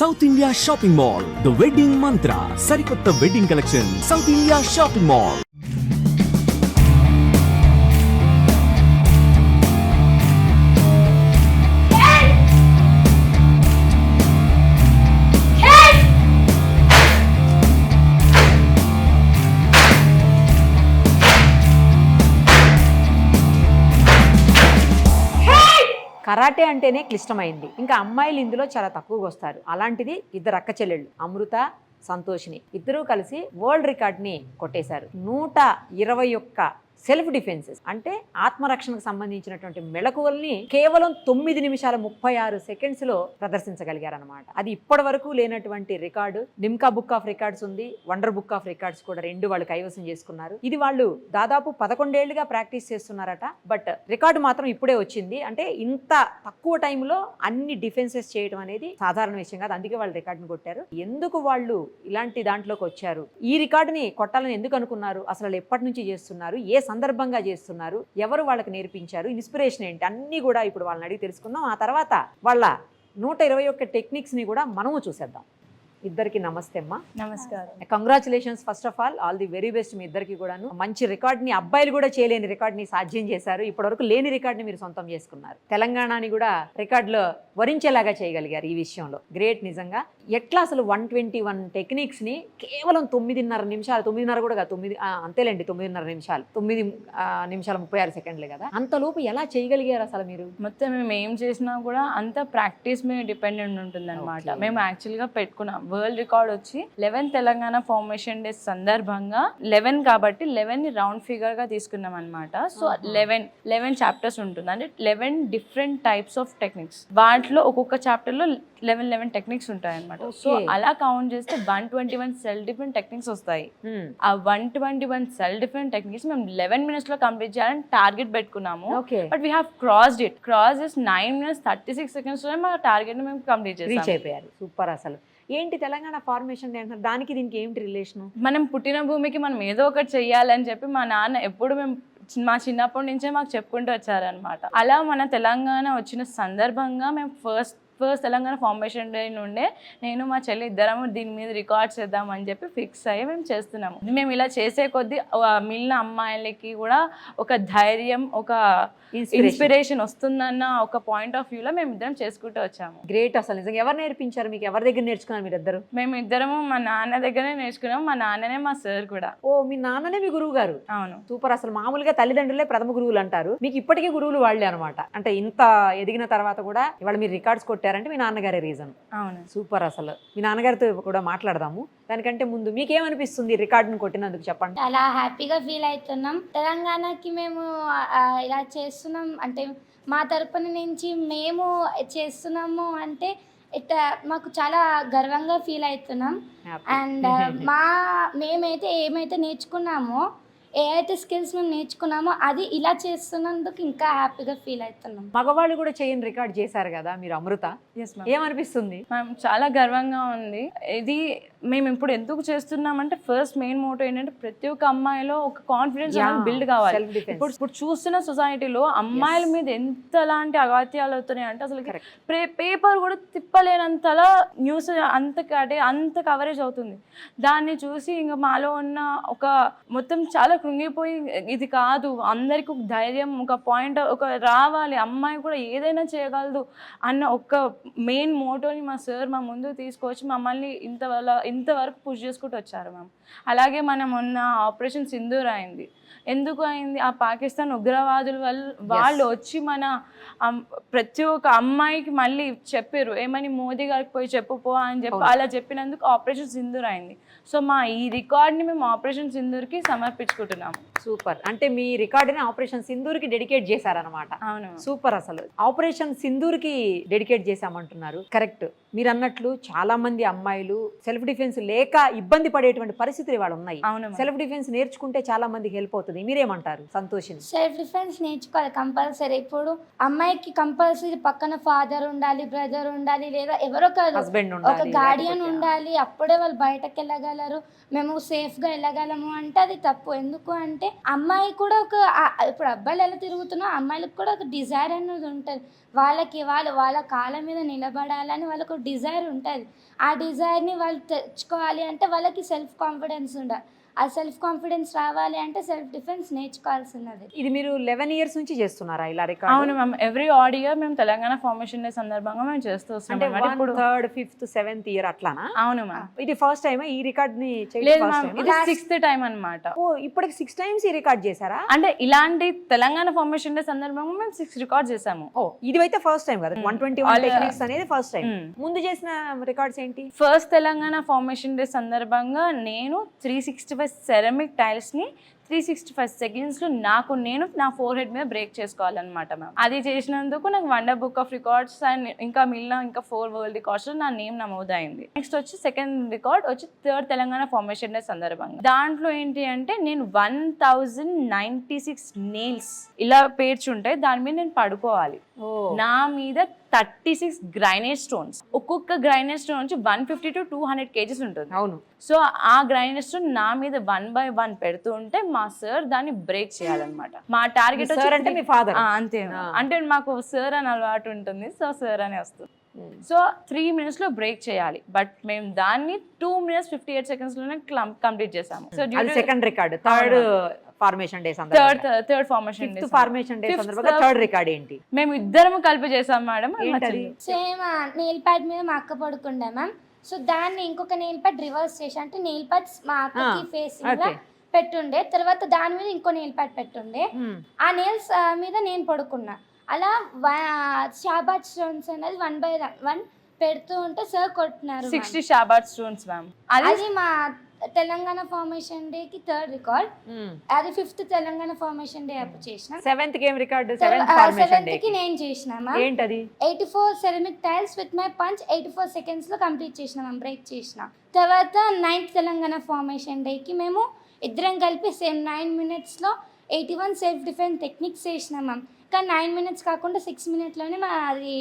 South India shopping mall, the wedding మంత్ర, సరికొత్త wedding collection, south India shopping mall. Karate అంటేనే క్లిష్టమైంది. ఇంకా అమ్మాయిలు ఇందులో చాలా తక్కువగా వస్తారు. అలాంటిది ఇద్దరు అక్క చెల్లెళ్ళు అమృత, సంతోషిని ఇద్దరూ కలిసి వరల్డ్ రికార్డ్ని కొట్టేశారు. 121 సెల్ఫ్ డిఫెన్సెస్ అంటే ఆత్మరక్షణకు సంబంధించినటువంటి మెళకువల్ని కేవలం 9 నిమిషాల 36 సెకండ్స్ లో ప్రదర్శించగలిగారనమాట. అది ఇప్పటి వరకు లేనటువంటి రికార్డు. నిమ్కా బుక్ ఆఫ్ రికార్డ్స్ ఉంది, వండర్ బుక్ ఆఫ్ రికార్డ్స్ కూడా 2 వాళ్ళు కైవసం చేసుకున్నారు. ఇది వాళ్ళు దాదాపు 11 ఏళ్లుగా ప్రాక్టీస్ చేస్తున్నారట. బట్ రికార్డు మాత్రం ఇప్పుడే వచ్చింది. అంటే ఇంత తక్కువ టైంలో అన్ని డిఫెన్సెస్ చేయడం అనేది సాధారణ విషయం కాదు. అందుకే వాళ్ళు రికార్డుని కొట్టారు. ఎందుకు వాళ్ళు ఇలాంటి దాంట్లోకి వచ్చారు, ఈ రికార్డుని కొట్టాలని ఎందుకు అనుకున్నారు, అసలు ఎప్పటి నుంచి చేస్తున్నారు, ఏ సందర్భంగా చేస్తున్నారు, ఎవరు వాళ్ళకి నేర్పించారు, ఇన్స్పిరేషన్ ఏంటి, అన్నీ కూడా ఇప్పుడు వాళ్ళని అడిగి తెలుసుకుందాం. ఆ తర్వాత వాళ్ళ 121 టెక్నిక్స్ ని కూడా మనము చూసేద్దాం. ఇద్దరికి నమస్తే అమ్మా. నమస్కారం. Congratulations first of all the very best మీ ఇద్దరికి కూడాను. మంచి రికార్డ్ని, అబ్బాయిలు కూడా చేయలేని రికార్డ్ని సాధ్యం చేశారు. ఇప్పటివరకు లేని రికార్డ్ని మీరు సొంతం చేసుకున్నారు. తెలంగాణని కూడా రికార్డులో వరించేలాగా చేయగలిగారు. ఈ విషయంలో గ్రేట్ నిజంగా. ఎట్లా అసలు 121 టెక్నిక్స్ ని కేవలం 9:30 నిమిషాలు, 9:30 కూడా కాదు, 9 అంతేలేండి, 9:30 నిమిషాలు, 9 నిమిషాల 36 సెకండ్లే కదా, అంతలోపు ఎలా చేయగలిగారు అసలు మీరు? మొత్తం మేము ఏం చేసినా కూడా అంత ప్రాక్టీస్ మీద డిపెండెంట్ ఉంటుంది అనమాట. మేము యాక్చువల్గా పెట్టుకున్నాం వరల్డ్ రికార్డ్ వచ్చి 11 తెలంగాణ ఫార్మేషన్ డే సందర్భంగా 11 కాబట్టి 11 ని రౌండ్ ఫిగర్ గా తీసుకున్నాం అనమాట. సో 11 చాప్టర్స్ ఉంటుంది, అంటే 11 డిఫరెంట్ టైప్స్ ఆఫ్ టెక్నిక్స్. వాటిలో ఒక్కొక్క చాప్టర్ లో 11 టెక్నిక్స్ ఉంటాయి అనమాట. సో అలా కౌంట్ చేస్తే 121 సెల్ డిఫరెంట్ టెక్నిక్స్ వస్తాయి. ఆ 121 సెల్ డిఫరెంట్ టెక్నిక్స్ మేము 11 minutes లో కంప్లీట్ చేయాలని టార్గెట్ పెట్టుకున్నాము. But we have crossed it. Cross చేసి 9 minutes 36 seconds లో మా టార్గెట్ ని మేము కంప్లీట్ చేసాం. రీచ్ అయిపోయారు. సూపర్. అసలు ఏంటి తెలంగాణ ఫార్మేషన్ అంటున్నారు, దానికి దీనికి ఏంటి రిలేషన్? మనం పుట్టిన భూమికి మనం ఏదో ఒకటి చెయ్యాలని చెప్పి మా నాన్న ఎప్పుడు మేము మా చిన్నప్పటి నుంచే మాకు చెప్పుకుంటూ వచ్చారనమాట. అలా మన తెలంగాణ వచ్చిన సందర్భంగా మేము ఫస్ట్ తెలంగాణ ఫార్మేషన్ డే నుండే నేను మా చెల్లి ఇద్దరము దీని మీద రికార్డ్ చేద్దామని చెప్పి ఫిక్స్ అయ్యి మేము చేస్తున్నాము. మేము ఇలా చేసే కొద్దీ మిగిలిన అమ్మాయిలకి కూడా ఒక ధైర్యం, ఒక ఇన్స్పిరేషన్ వస్తుందన్న ఒక పాయింట్ ఆఫ్ వ్యూలో మేము ఇద్దరం చేసుకుంటూ వచ్చాము. గ్రేట్. అసలు నిజంగా ఎవరు నేర్పించారు మీకు? ఎవరి దగ్గర నేర్చుకున్నారు మీరు ఇద్దరు? మేము ఇద్దరము మా నాన్న దగ్గరే నేర్చుకున్నాము. మా నాన్ననే మా సార్ కూడా. ఓ, మీ నాన్ననే మీ గురువు గారు? అవును. సూపర్. అసలు మామూలుగా తల్లిదండ్రులే ప్రథమ గురువులు అంటారు, మీకు ఇప్పటికీ గురువులు వాళ్ళే అనమాట. అంటే ఇంత ఎదిగిన తర్వాత కూడా ఇవాళ మీరు రికార్డ్స్ కొట్టారంటే మీ నాన్నగారే రీజన్. అవును. సూపర్. అసలు మీ నాన్నగారితో కూడా మాట్లాడదాము. దానికంటే ముందు మీకేమనిపిస్తుంది రికార్డును కొట్టినందుకు చెప్పండి. చాలా హ్యాపీగా ఫీల్ అవుతున్నాం. తెలంగాణకి మేము ఇలా చేస్తున్నాం అంటే మా తరపున నుంచి మేము చేస్తున్నాము అంటే మాకు చాలా గర్వంగా ఫీల్ అవుతున్నాం. అండ్ మేమైతే ఏమైతే నేర్చుకున్నామో, ఏ అయితే స్కిల్స్ మేము నేర్చుకున్నామో అది ఇలా చేస్తున్నందుకు ఇంకా హ్యాపీగా ఫీల్ అవుతున్నాం. మగవాళ్ళు కూడా చేయని రికార్డ్ చేశారు కదా మీరు, అమృత. ఏమనిపిస్తుంది? చాలా గర్వంగా ఉంది. ఇది మేము ఇప్పుడు ఎందుకు చేస్తున్నామంటే ఫస్ట్ మెయిన్ మోటో ఏంటంటే ప్రతి ఒక్క అమ్మాయిలో ఒక కాన్ఫిడెన్స్ బిల్డ్ కావాలి. ఇప్పుడు చూస్తున్న సొసైటీలో అమ్మాయిల మీద ఎంతలాంటి అగాత్యాలు అవుతున్నాయి అంటే అసలు పేపర్ కూడా తిప్పలేనంతలా న్యూస్ అంత కవరేజ్ అవుతుంది. దాన్ని చూసి ఇంకా మాలో ఉన్న ఒక మొత్తం చాలా కృంగిపోయి ఇది కాదు, అందరికి ఒక ధైర్యం, ఒక పాయింట్ ఒక రావాలి, అమ్మాయి కూడా ఏదైనా చేయగలదు అన్న ఒక మెయిన్ మోటోని మా సార్ మా ముందు తీసుకొచ్చి మమ్మల్ని ఇంతవరకు పుష్ చేసుకుంటూ వచ్చారు మ్యామ్. అలాగే మనం మొన్న ఆపరేషన్ సింధూర్ అయింది. ఎందుకు అయింది? ఆ పాకిస్తాన్ ఉగ్రవాదుల వాళ్ళు వచ్చి మన ప్రతి ఒక్క అమ్మాయికి మళ్ళీ చెప్పారు, ఏమని మోదీ గారికి పోయి చెప్పుపో అని చెప్పి అలా చెప్పినందుకు ఆపరేషన్ సింధూర్ అయింది. సో మా ఈ రికార్డ్ని మేము ఆపరేషన్ సింధూర్కి సమర్పించుకుంటున్నాము. సూపర్. అంటే మీ రికార్డుని ఆపరేషన్ సింధూర్కి డెడికేట్ చేశారనమాట. అవును. సూపర్. అసలు ఆపరేషన్ సింధూర్కి డెడికేట్ చేశామంటున్నారు. కరెక్ట్. మీరు అన్నట్లు చాలా మంది అమ్మాయిలు సెల్ఫ్ డిఫెన్స్ లేక ఇబ్బంది పడేటువంటి పరిస్థితులు ఇవాళ ఉన్నాయి. సెల్ఫ్ డిఫెన్స్ నేర్చుకుంటే చాలా మందికి హెల్ప్ అవుతుంది. మీరేమంటారు సంతోషిని? సెల్ఫ్ డిఫెన్స్ నేర్చుకోవాలి కంపల్సరీ. ఇప్పుడు అమ్మాయికి కంపల్సరీ పక్కన ఫాదర్ ఉండాలి, బ్రదర్ ఉండాలి, లేదా ఎవరో హస్బెండ్ ఒక గార్డియన్ ఉండాలి. అప్పుడే వాళ్ళు బయటకు వెళ్ళగలరు, మేము సేఫ్గా వెళ్ళగలము అంటే అది తప్పు. ఎందుకు అంటే అమ్మాయి కూడా ఇప్పుడు అబ్బాయిలు ఎలా తిరుగుతున్నా అమ్మాయిలకు కూడా ఒక డిజైర్ అనేది ఉంటుంది. వాళ్ళ కాళ్ళ మీద నిలబడాలని వాళ్ళకు ఒక డిజైర్ ఉంటుంది. ఆ డిజైర్ని వాళ్ళు తెచ్చుకోవాలి అంటే వాళ్ళకి సెల్ఫ్ కాన్ఫిడెన్స్ ఉండాలి. ఆ సెల్ఫ్ కాన్ఫిడెన్స్ రావాలి అంటే సెల్ఫ్ డిఫెన్స్ నేర్చుకోవాల్సినది. ఇది మీరు 11 ఇయర్స్ నుంచి చేస్తున్నారా ఇలా రికార్డ్? అవును మ్యామ్, ఎవ్రీ ఆడ్ ఇయర్ మేము తెలంగాణ ఫార్మేషన్ డే సందర్భంగా మేము చేస్తూ అంటే వస్తున్నాం. 1th, 3rd, 5th, 7th year అట్లానా? అవును మ్యామ్. ఇది ఫస్ట్ టైం ఈ రికార్డ్ ని లేదు మ్యామ్, ఇది 6th టైం అన్నమాట. ఓ ఇప్పటికి 6 టైమ్స్ ఈ రికార్డ్ చేశారా? అంటే ఇలాంటి తెలంగాణ ఫార్మేషన్ డే సందర్భంగా మేము 6 రికార్డ్ చేసాము. ఓ ఇది అయితే ఫస్ట్ టైం కదా. 121 టెక్నిక్స్ అనేది ఫస్ట్ టైం. ముందు చేసిన రికార్డ్స్ ఏంటి? ఫస్ట్ తెలంగాణ ఫార్మేషన్ డే సందర్భంగా నేను 365 సెరమిక్ టైల్స్ ని 365 సెకండ్స్ లో నేను నా ఫోర్ హెడ్ మీద బ్రేక్ చేసుకోవాలన్నమాట మ్యామ్. అది చేసినందుకు నాకు wonder book of records and ఇంకా మిగిలిన 4 వరల్డ్ రికార్డ్స్ లో నా నేమ్ నమోదైంది. నెక్స్ట్ వచ్చి సెకండ్ రికార్డ్ వచ్చి 3rd తెలంగాణ ఫార్మేషన్ డే సందర్భంగా. దాంట్లో ఏంటి అంటే నేను 1096 నెయిల్స్ ఇలా పేర్చుంటాయి, దాని మీద నేను పడుకోవాలి. నా మీద 36 గ్రైనేట్ స్టోన్స్, ఒక్కొక్క గ్రైనేట్ స్టోన్ నుంచి 150 to 200 kgs ఉంటుంది. అవును. సో ఆ గ్రైనేట్ స్టోన్ నా మీద 1 by 1 పెడుతూ ఉంటే మా సార్ దాన్ని బ్రేక్ చేయాలన్నమాట. మా టార్గెట్ అంటే మీ ఫాదర్? అంతే. అంటే మాకు సార్ అని అలవాటు ఉంటుంది, సో సార్ అని వస్తుంది. సో 3 minutes లో బ్రేక్ చేయాలి, బట్ మేము దాన్ని 2 minutes 58 seconds లోనే కంప్లీట్ చేసాము. So second record. Third formation day సందర్భంగా, third formation day formation day సందర్భంగా థర్డ్ రికార్డ్ ఏంటి? మేము ఇద్దరము కలిపి చేసాం మేడం. సేమ్ నెయిల్ ప్యాడ్ మీద మా అక్క పడుకుండే మ్యామ్. సో దాన్ని ఇంకొక నెయిల్ ప్యాడ్ రివర్స్ చేసి, అంటే నెయిల్ ప్యాడ్స్ మా అక్కకి ఫేసింగ్ పెట్టుండే, తర్వాత దాని మీద ఇంకో నెయిల్ ప్యాడ్ పెట్టుండే. ఆ నెయిల్స్ మీద నేను పడుకున్నా. అలా షాబాద్ స్టోన్స్ అనేది 1 by 1 పెడుతూ ఉంటే సార్ కొట్టినారు. 60 షాబాద్ స్టోన్స్ మ్యామ్. అది మా తెలంగాణ ఫార్మేషన్ డే కి 3rd రికార్డ్. అది 5th తెలంగాణ ఫార్మేషన్ డే అప్పుడు చేసిన. 7th game record 7th formation day కి నేను చేసిన. ఏంటది? 84 ceramic tiles with my punch 84 seconds లో కంప్లీట్ చేసిన మ్యామ్, బ్రేక్ చేసిన. తర్వాత 9th తెలంగాణ ఫార్మేషన్ డే కి మేము ఇద్దరం కలిపి సేమ్ 9 minutes లో 81 సెల్ఫ్ డిఫెన్స్ టెక్నిక్స్ చేసిన మ్యామ్. కానీ 9 minutes కాకుండా 6 minutes లోనే మా అది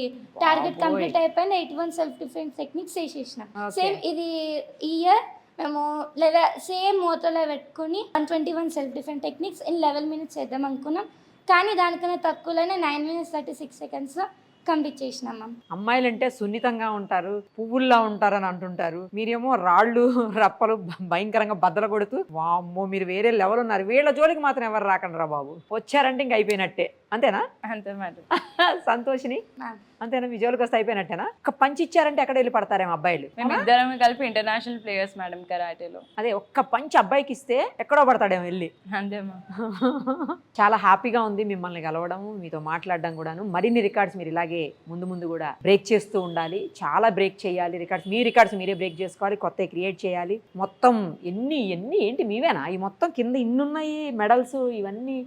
టార్గెట్ కంప్లీట్ అయిపోయింది. 81 సెల్ఫ్ డిఫెన్స్ టెక్నిక్స్ చేసేసిన. సేమ్ ఇది ఇయర్ మేము సేమ్ మోటోలో పెట్టుకుని 121 self defence techniques in 11 minutes చేద్దాం అనుకున్నాం. కానీ దానికన్నా తక్కువలోనే 9 minutes 36 seconds లో కంప్లీట్ చేసినాం మ్యామ్. అమ్మాయిలంటే సున్నితంగా ఉంటారు, పువ్వుల్లా ఉంటారని అంటుంటారు. మీరేమో రాళ్ళు రప్పలు భయంకరంగా బద్దలు కొడుతూ, వామ్మో మీరు వేరే లెవెల్ ఉన్నారు. వీళ్ళ జోలికి మాత్రం ఎవరు రాకండి రా బాబు, వచ్చారంటే ఇంక అయిపోయినట్టే. అంతేనా? అంతే మేడం. సంతోషిని అంతేనా? మీ జోలికి వస్తే అయిపోయినట్టేనా? ఒక్క పంచ్ ఇచ్చారంటే ఎక్కడ వెళ్ళి పడతారేమో అబ్బాయిలు. మేము ఇద్దరం కలిపి ఇంటర్నేషనల్ ప్లేయర్స్ మేడం కరాటేలో. అదే ఒక్క పంచ్ అబ్బాయికి ఇస్తే ఎక్కడో పడతాడేమో వెళ్ళి. అంతే మ్యామ్. చాలా హ్యాపీగా ఉంది మిమ్మల్ని కలవడం, మీతో మాట్లాడడం కూడాను. మరిన్ని రికార్డ్స్ మీరు ఇలాగే ముందు కూడా బ్రేక్ చేస్తూ ఉండాలి. చాలా బ్రేక్ చేయాలి రికార్డ్స్. మీ రికార్డ్స్ మీరే బ్రేక్ చేసుకోవాలి, కొత్త క్రియేట్ చేయాలి. మొత్తం ఎన్ని ఏంటి మీవేనా? ఈ మొత్తం కింద ఇన్నున్నాయి మెడల్స్, ఇవన్నీ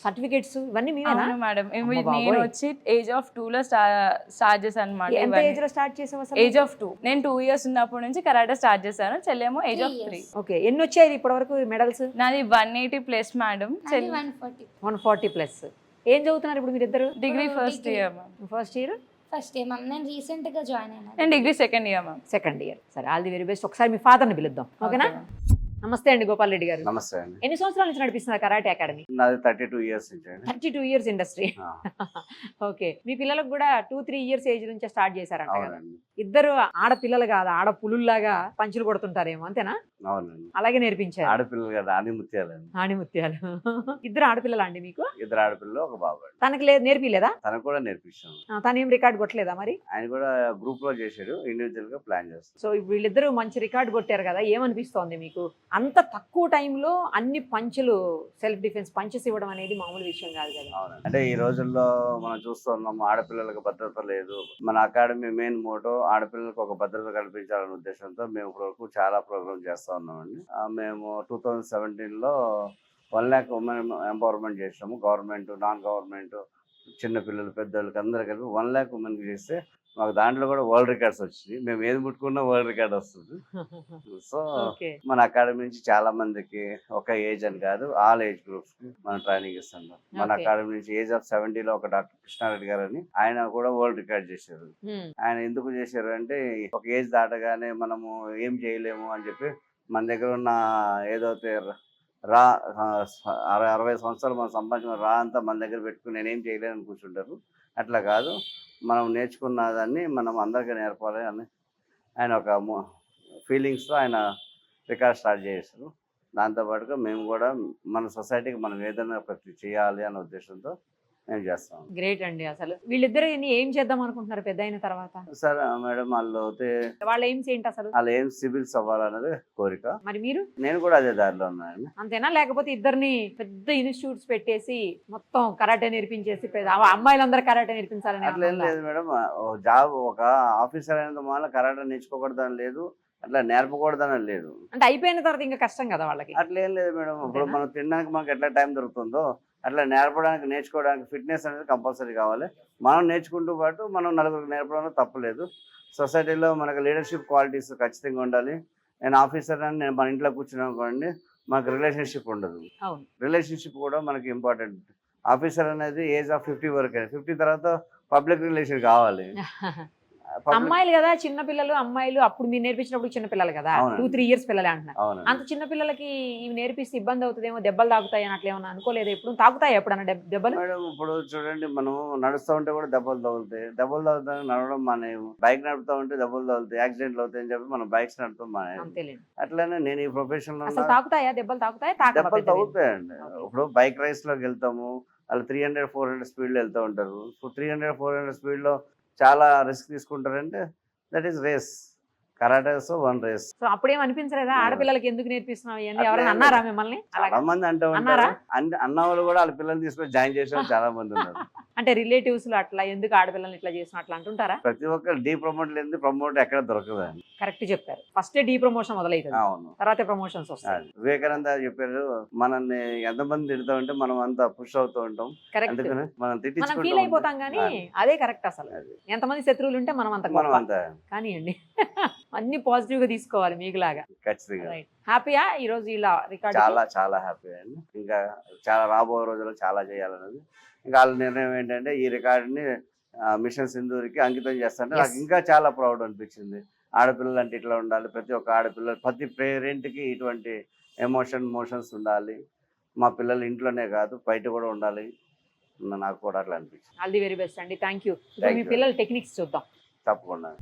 సర్టిఫికేట్స్, ఇవన్నీ మీవేనా? మేడం నేను వచ్చి ఏజ్ ఆఫ్ 2 లో స్టార్ట్ చేశాను అనమాట. ఎంత ఏజ్ లో స్టార్ట్ చేసావు? Age of 2. నేను 2 years ఉన్నప్పటి నుంచి కరాటే స్టార్ట్ చేశాను. చెల్లేమో ఏజ్ ఆఫ్ 3. ఓకే. ఎన్ని వచ్చాయి ఇప్పటి వరకు మెడల్స్? నాది 180+ మేడం. 140+. ఏం చదువుతున్నారు ఇప్పుడు మీరిద్దరు? Degree first year ma'am. First year ma'am. నేను రీసెంట్ గా జాయిన్ అయినా. నేను degree second year ma'am. Second year. సరే, ఆల్ ది వెరీ బెస్ట్. ఒకసారి మీ ఫాదర్ని పిలుద్దాం, ఓకేనా? నమస్తే అండి గోపాల్ రెడ్డి గారు. నమస్తే అండి. ఎన్ని సంవత్సరాల నుంచి నడిపిస్తున్నారు కరాటే అకాడమీ? నాది 32 years నుంచి అండి. 32 years ఇండస్ట్రీ. ఓకే. మీ పిల్లలకు కూడా 2-3 years ఏజ్ నుంచే స్టార్ట్ చేశారంట కదా? ఇద్దరు ఆడపిల్లలు కాదు, ఆడపులుల్లాగా పంచులు కొడుతుంటారేమో, అంతేనా? అవునండి. అలాగే నేర్పించారు. ఆడపిల్లలు కదా, ఆణిముత్యాలండి. ఆణిముత్యాలు. ఇద్దరు ఆడపిల్లలా అండి మీకు? 2 ఆడపిల్లలు, 1 బాబు. తనకి నేర్పిలేదా? తనకు కూడా నేర్పించాము. తను ఏం రికార్డ్ కొట్టలేదా మరి? ఆయన కూడా గ్రూప్ లో చేశాడు, ఇండివిజువల్ గా ప్లాన్ చేస్తాడు. సో వీళ్ళిద్దరూ మంచి రికార్డ్ కొట్టారు కదా, ఏమనిపిస్తోంది మీకు? అంత తక్కువ టైంలో అన్ని పంచులు, సెల్ఫ్ డిఫెన్స్ పంచెస్ ఇవ్వడం అనేది మామూలు విషయం కాదు కదా? అవునండి. అంటే ఈ రోజుల్లో మనం చూస్తున్నాం, ఆడపిల్లలకు భద్రత లేదు. మన అకాడమీ మెయిన్ మోటో ఆడపిల్లలకు ఒక భద్రత కల్పించాలనే ఉద్దేశంతో మేము ఇప్పటివరకు చాలా ప్రోగ్రామ్ చేస్తా ఉన్నామండి. మేము 2017 లో 1 lakh ఉమెన్ ఎంపవర్మెంట్ చేసాము. గవర్నమెంట్, నాన్ గవర్నమెంట్, చిన్నపిల్లలు, పెద్దోళ్ళకి అందరూ కలిపి 1 lakh ఉమెన్కి చేస్తే మాకు దాంట్లో కూడా వరల్డ్ రికార్డ్స్ వచ్చింది. మేము ఏది ముట్టుకున్నా వరల్డ్ రికార్డ్ వస్తుంది. సో మన అకాడమీ నుంచి చాలా మందికి ఒక ఏజ్ అని కాదు, ఆల్ ఏజ్ గ్రూప్స్ కి మనం ట్రైనింగ్ ఇస్తున్నాం. మన అకాడమీ నుంచి ఏజ్ ఆఫ్ 70 లో ఒక డాక్టర్ కృష్ణారెడ్డి గారు అని, ఆయన కూడా వరల్డ్ రికార్డ్ చేశారు. ఆయన ఎందుకు చేశారు అంటే, ఒక ఏజ్ దాటగానే మనము ఏం చేయలేము అని చెప్పి మన దగ్గర ఉన్న ఏదైతే రా 60 సంవత్సరాలు మనం సంపాదించిన రా అంతా మన దగ్గర పెట్టుకుని నేనేం చేయలేనని కూర్చుంటారు. అట్లా కాదు, మనం నేర్చుకున్న దాన్ని మనం అందరికీ నేర్పాలి అని ఆయన ఒక ఫీలింగ్స్తో ఆయన రికార్డ్ స్టార్ట్ చేశారు. దాంతోపాటుగా మేము కూడా మన సొసైటీకి మనం ఏదైనా ఒకటి చేయాలి అనే ఉద్దేశంతో మేము చేస్తాం. గ్రేట్ అండి. అసలు వీళ్ళిద్దరు ఏం చేద్దాం అనుకుంటున్నారు పెద్ద అయిన తర్వాత? సార్ మేడం వాళ్ళ ఎయిమ్స్ ఏంటి అసలు? వాళ్ళు ఏం సివిల్స్ అవ్వాలన్నది కోరిక. మరి మీరు? నేను కూడా అదే దారిలో ఉన్నాను. అంతేనా? లేకపోతే ఇద్దరిని పెద్ద ఇన్స్టిట్యూట్స్ పెట్టేసి మొత్తం కరాటే నేర్పించేసి అమ్మాయిలందరూ కరాటే నేర్పించాలని అట్లా ఏం లేదు మేడం. జాబ్ ఒక ఆఫీసర్ అయినంత వల్ల కరాటే నేర్చుకోకూడదని లేదు, అట్లా నేర్పకూడదని లేదు. అంటే అయిపోయిన తర్వాత ఇంకా కష్టం కదా వాళ్ళకి. అట్లా ఏం లేదు మేడం. ఇప్పుడు మనం తినడానికి మనకి ఎట్లా టైం దొరుకుతుందో అట్లా నేర్చుకోవడానికి ఫిట్నెస్ అనేది కంపల్సరీ కావాలి. మనం నేర్చుకుంటూ పాటు మనం నలుగురికి నేర్పడంలో తప్పలేదు. సొసైటీలో మనకు లీడర్షిప్ క్వాలిటీస్ ఖచ్చితంగా ఉండాలి. నేను ఆఫీసర్ అని నేను మన ఇంట్లో కూర్చున్నాను అనుకోండి, మనకు రిలేషన్షిప్ ఉండదు. రిలేషన్షిప్ కూడా మనకి ఇంపార్టెంట్. ఆఫీసర్ అనేది ఏజ్ ఆఫ్ 50 వరకే. 50 తర్వాత పబ్లిక్ రిలేషన్ కావాలి. అమ్మాయిలు కదా చిన్న పిల్లలు, అమ్మాయిలు అప్పుడు మీరు నేర్పించినప్పుడు చిన్న పిల్లలు కదా, 2-3 ఇయర్స్ పిల్లలే అంటున్నారు. అంత చిన్న పిల్లలకి ఇవి నేర్పిస్తే ఇబ్బంది అవుతుందేమో, దెబ్బలు తాగుతాయి అని అట్లా ఏమన్నా అనుకోలేదు? ఎప్పుడు తాగుతాయి ఎప్పుడన్నా దెబ్బలు? మేడం ఇప్పుడు చూడండి, మనం నడుస్తూ ఉంటే కూడా దెబ్బలు తగులుతాయి. దెబ్బలు తగులుతాయి నడవడం మానేము. బైక్ నడుపుతా ఉంటే దెబ్బలు తగులుతాయి, యాక్సిడెంట్లు అవుతాయి అని చెప్పి మనం బైక్స్ నడుపుతాం మానేము. అట్లనే నేను ఈ ప్రొఫెషన్ లో తాగుతాయా దెబ్బలు? తాగుతాయి, దెబ్బలు తగులుతాయండి. ఇప్పుడు బైక్ రైస్ లోకి వెళ్తాము, వాళ్ళు 300-400 స్పీడ్ లో వెళ్తూ ఉంటారు. 300-400 స్పీడ్ లో చాలా రిస్క్ తీసుకుంటారంటే that is race. Karate one race. So అప్పుడేం అనిపించలేదా ఆడపిల్లలకి ఎందుకు నేర్పిస్తున్నావు ఇవన్నీ? ఎవరైనా అన్నారా మిమ్మల్ని? చాలా మంది అంటూ ఉంటారు. అన్న వాళ్ళు కూడా వాళ్ళ పిల్లల్ని తీసుకొని జాయిన్ చేసే వాళ్ళు చాలా మంది ఉన్నారు. అంటే రిలేటివ్స్ లో అట్లా ఎందుకు ఆడపిల్లల్ని ఇట్లా చేసిన అట్లా అంటుంటారా? ప్రతి ఒక్కరు డీ ప్రమోట్ లేదు, ప్రమోట్ ఎక్కడ దొరకదు. కరెక్ట్ చెప్పారు. ఫస్ట్ డీ ప్రమోషన్ మొదలైతుంది, అవును, తర్వాత ప్రమోషన్స్ వస్తాయి. వివేకానంద చెప్పారు, మనల్ని ఎంతమంది తిడుతూ ఉంటే మనం అంతా పుష్ అవుతూ ఉంటాం. అందుకని మనం ఫీల్ అయిపోతాం కానీ అదే కరెక్ట్. అసలు ఎంతమంది శత్రువులు ఉంటే మనం అంత కానీ అండి అన్ని పాజిటివ్ గా తీసుకోవాలి మీకులాగా. ఖచ్చితంగా. హ్యాపీయా ఈ రోజు ఇలా రికార్డ్? చాలా చాలా హ్యాపీ అండి. ఇంకా చాలా రాబోయే రోజుల్లో చాలా చేయాలన్నది ఇంకా వాళ్ళ నిర్ణయం ఏంటంటే ఈ రికార్డుని మిషన్ సింధూరికి అంకితం చేస్తాంటే నాకు ఇంకా చాలా ప్రౌడ్ అనిపించింది. ఆడపిల్లలు అంటే ఇట్లా ఉండాలి, ప్రతి ఒక్క ఆడపిల్ల ప్రతి పేరెంట్కి ఇటువంటి మోషన్స్ ఉండాలి. మా పిల్లలు ఇంట్లోనే కాదు బయట కూడా ఉండాలి, నాకు కూడా అట్లా అనిపించింది. ఆల్ ది వెరీ బెస్ట్ అండి. Thank you. మీ పిల్లల టెక్నిక్స్ చూద్దాం. తప్పకుండా.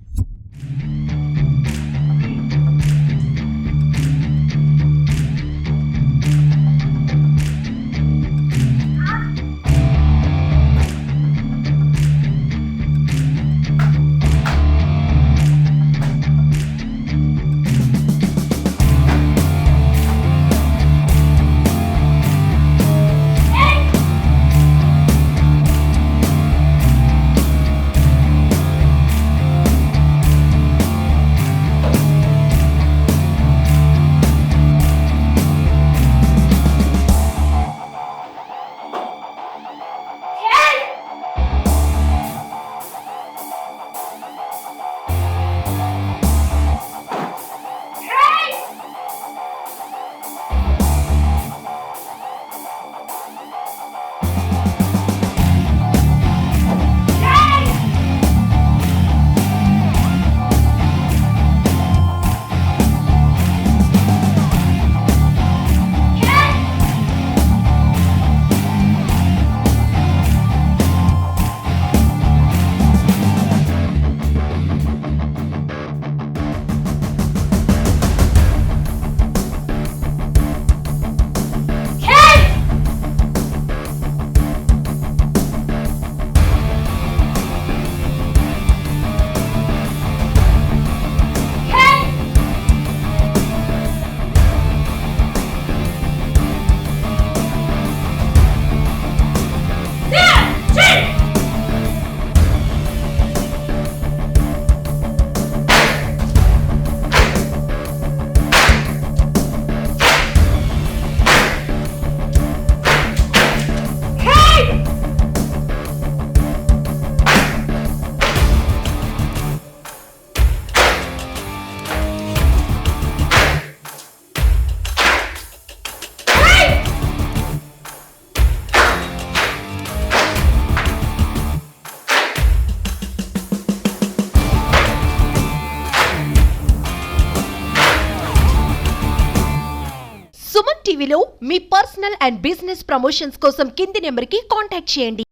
సుమన్ టీవీలో మీ పర్సనల్ అండ్ బిజినెస్ ప్రమోషన్స్ కోసం కింది నెంబర్కి కాంటాక్ట్ చేయండి.